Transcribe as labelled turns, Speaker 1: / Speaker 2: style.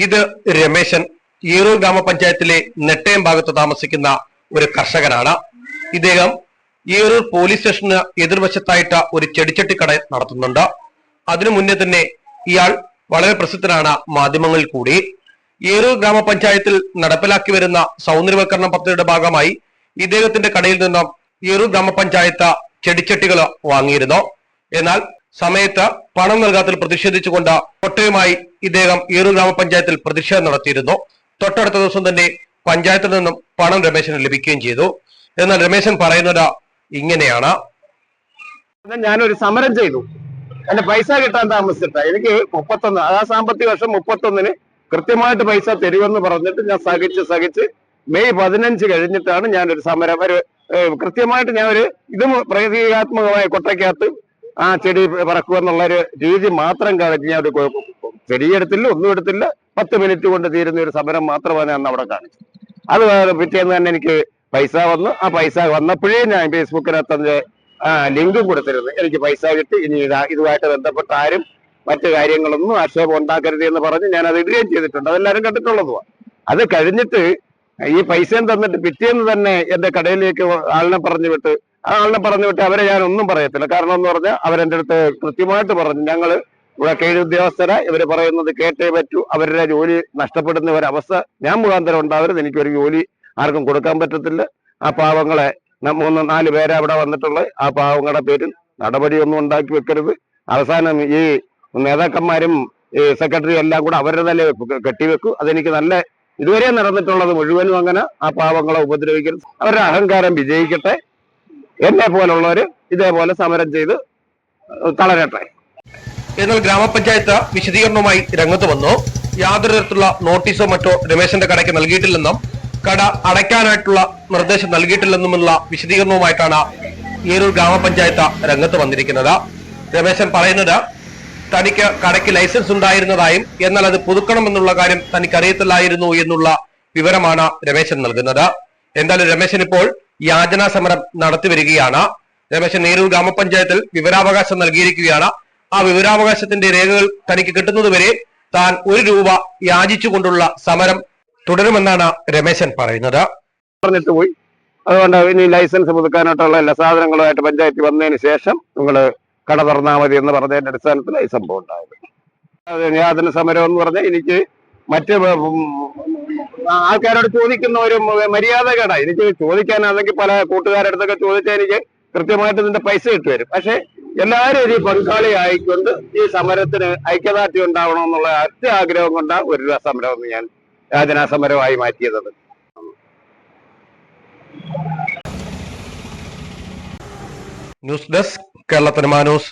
Speaker 1: ഇത് രമേശൻ ഈറൂർ ഗ്രാമപഞ്ചായത്തിലെ നെട്ടയം ഭാഗത്ത് താമസിക്കുന്ന ഒരു കർഷകനാണ്. ഇദ്ദേഹം ഈറൂർ പോലീസ് സ്റ്റേഷന് എതിർവശത്തായിട്ട് ഒരു ചെടിച്ചട്ടിക്കട നടത്തുന്നുണ്ട്. അതിനു മുന്നേ തന്നെ ഇയാൾ വളരെ പ്രസിദ്ധനാണ് മാധ്യമങ്ങളിൽ കൂടി. ഈറൂർ ഗ്രാമപഞ്ചായത്തിൽ നടപ്പിലാക്കി വരുന്ന സൗന്ദര്യവൽക്കരണ പദ്ധതിയുടെ ഭാഗമായി ഇദ്ദേഹത്തിന്റെ കടയിൽ നിന്നും ഈറൂർ ഗ്രാമപഞ്ചായത്ത് ചെടിച്ചട്ടികൾ വാങ്ങിയിരുന്നു. എന്നാൽ സമയത്ത് പണം നൽകാത്തതിൽ പ്രതിഷേധിച്ചുകൊണ്ട് ഒട്ടയുമായി ഇദ്ദേഹം ഈറൂർ ഗ്രാമപഞ്ചായത്തിൽ പ്രതിഷേധം നടത്തിയിരുന്നു. തൊട്ടടുത്ത ദിവസം തന്നെ പഞ്ചായത്തിൽ നിന്നും പണം രമേശന് ലഭിക്കുകയും ചെയ്തു. എന്നാൽ രമേശൻ പറയുന്നത് ഇങ്ങനെയാണ്:
Speaker 2: ഞാനൊരു സമരം ചെയ്തു, എന്റെ പൈസ കിട്ടാൻ താമസിച്ചിട്ട. എനിക്ക് 31 ആ സാമ്പത്തിക വർഷം 31 കൃത്യമായിട്ട് പൈസ തരുമെന്ന് പറഞ്ഞിട്ട് ഞാൻ സഹിച്ച് മെയ് 15 കഴിഞ്ഞിട്ടാണ് ഞാനൊരു സമരം കൃത്യമായിട്ട് ഞാൻ ഇതും പ്രതീകാത്മകമായ കൊട്ടയ്ക്കകത്ത് ആ ചെടി പറക്കുമെന്നുള്ളൊരു രീതി മാത്രം കാണിച്ച് ഞാൻ ഒരു ചെടിയെടുത്തില്ല, ഒന്നും എടുത്തില്ല. 10 മിനിറ്റ് കൊണ്ട് തീരുന്ന ഒരു സമരം മാത്രമാണ് ഞാൻ അവിടെ കാണിച്ചത്. അത് പിറ്റേന്ന് തന്നെ എനിക്ക് പൈസ വന്നു. ആ പൈസ വന്നപ്പോഴേ ഞാൻ ഫേസ്ബുക്കിനകത്ത് അതിന്റെ ലിങ്കും കൊടുത്തിരുന്നു. എനിക്ക് പൈസ കിട്ടി, ഇനി ഇതുമായിട്ട് ബന്ധപ്പെട്ട ആരും മറ്റു കാര്യങ്ങളൊന്നും ആക്ഷേപം ഉണ്ടാക്കരുത് എന്ന് പറഞ്ഞ് ഞാൻ അത് ഇടുകയും ചെയ്തിട്ടുണ്ട്. അതെല്ലാവരും കണ്ടിട്ടുള്ളതുമാണ്. അത് കഴിഞ്ഞിട്ട് ഈ പൈസയും തന്നിട്ട് പിറ്റേന്ന് തന്നെ എന്റെ കടയിലേക്ക് ആളിനെ പറഞ്ഞു വിട്ട് അവരെ ഞാൻ ഒന്നും പറയത്തില്ല. കാരണം എന്ന് പറഞ്ഞാൽ അവരെന്റെ അടുത്ത് കൃത്യമായിട്ട് പറഞ്ഞു, ഞങ്ങൾ ഇവിടെ കീഴ് ഉദ്യോഗസ്ഥര, ഇവര് പറയുന്നത് കേട്ടേ പറ്റൂ, അവരുടെ ജോലി നഷ്ടപ്പെടുന്ന ഒരവസ്ഥ ഞാൻ മുഖാന്തരം ഉണ്ടാവരുത്, എനിക്കൊരു ജോലി ആർക്കും കൊടുക്കാൻ പറ്റത്തില്ല. ആ പാവങ്ങളെ 3-4 പേരെ അവിടെ വന്നിട്ടുള്ള ആ പാവങ്ങളുടെ പേരിൽ നടപടിയൊന്നും ഉണ്ടാക്കി വെക്കരുത്. അവസാനം ഈ നേതാക്കന്മാരും ഈ സെക്രട്ടറിയും എല്ലാം കൂടെ അവരുടെ തല കെട്ടിവെക്കും. അതെനിക്ക് നല്ല ഇതുവരെ നടന്നിട്ടുള്ളത് മുഴുവനും അങ്ങനെ. ആ പാവങ്ങളെ ഉപദ്രവിക്കരുത്, അവരുടെ അഹങ്കാരം വിജയിക്കട്ടെ, എന്നെ പോലുള്ളവര് ഇതേപോലെ സമരം ചെയ്ത് തളരട്ടെ.
Speaker 1: എന്നാൽ ഗ്രാമപഞ്ചായത്ത് വിശദീകരണവുമായി രംഗത്ത് വന്നു. യാതൊരു തരത്തിലുള്ള നോട്ടീസോ മറ്റോ രമേശന്റെ കടയ്ക്ക് നൽകിയിട്ടില്ലെന്നും കട അടയ്ക്കാനായിട്ടുള്ള നിർദ്ദേശം നൽകിയിട്ടില്ലെന്നുമുള്ള വിശദീകരണവുമായിട്ടാണ് ഈറൂർ ഗ്രാമപഞ്ചായത്ത് രംഗത്ത് വന്നിരിക്കുന്നത്. രമേശൻ പറയുന്നത് തനിക്ക് കടയ്ക്ക് ലൈസൻസ് ഉണ്ടായിരുന്നതായും എന്നാൽ അത് പുതുക്കണമെന്നുള്ള കാര്യം തനിക്ക് അറിയത്തില്ലായിരുന്നു എന്നുള്ള വിവരമാണ് രമേശൻ നൽകുന്നത്. എന്തായാലും രമേശൻ ഇപ്പോൾ യാചനാ സമരം നടത്തി വരികയാണ്. രമേശൻ ഈറൂർ ഗ്രാമപഞ്ചായത്തിൽ വിവരാവകാശം നൽകിയിരിക്കുകയാണ്. ആ വിവരാവകാശത്തിന്റെ രേഖകൾ തനിക്ക് കിട്ടുന്നതുവരെ താൻ 1 രൂപ യാചിച്ചുകൊണ്ടുള്ള സമരം തുടരുമെന്നാണ് രമേശൻ പറയുന്നത്.
Speaker 2: പറഞ്ഞിട്ട് പോയി. അതുകൊണ്ട് ഇനി ലൈസൻസ് പുതുക്കാനായിട്ടുള്ള എല്ലാ സാധനങ്ങളുമായിട്ട് പഞ്ചായത്തിൽ വന്നതിന് ശേഷം നിങ്ങൾ കട തുറന്നാൽ മതി എന്ന് പറഞ്ഞതിന്റെ അടിസ്ഥാനത്തിൽ ഈ സംഭവം ഉണ്ടായത്. യാതൊരു സമരം എന്ന് പറഞ്ഞാൽ എനിക്ക് മറ്റ് ആൾക്കാരോട് ചോദിക്കുന്ന ഒരു മര്യാദകേടാ. എനിക്ക് ചോദിക്കാനാണെങ്കിൽ പല കൂട്ടുകാരുടെ അടുത്തൊക്കെ ചോദിച്ചാൽ എനിക്ക് കൃത്യമായിട്ട് ഇതിന്റെ പൈസ ഇട്ട് വരും. പക്ഷെ എല്ലാവരും ഒരു പങ്കാളി ആയിക്കൊണ്ട് ഈ സമരത്തിന് ഐക്യദാർഢ്യം ഉണ്ടാവണമെന്നുള്ള ഒറ്റ ആഗ്രഹം കൊണ്ടാണ് 1 രൂപ സമരം എന്ന് ഞാൻ യാചനാ സമരമായി മാറ്റിയത്.
Speaker 1: News desk Kerala news.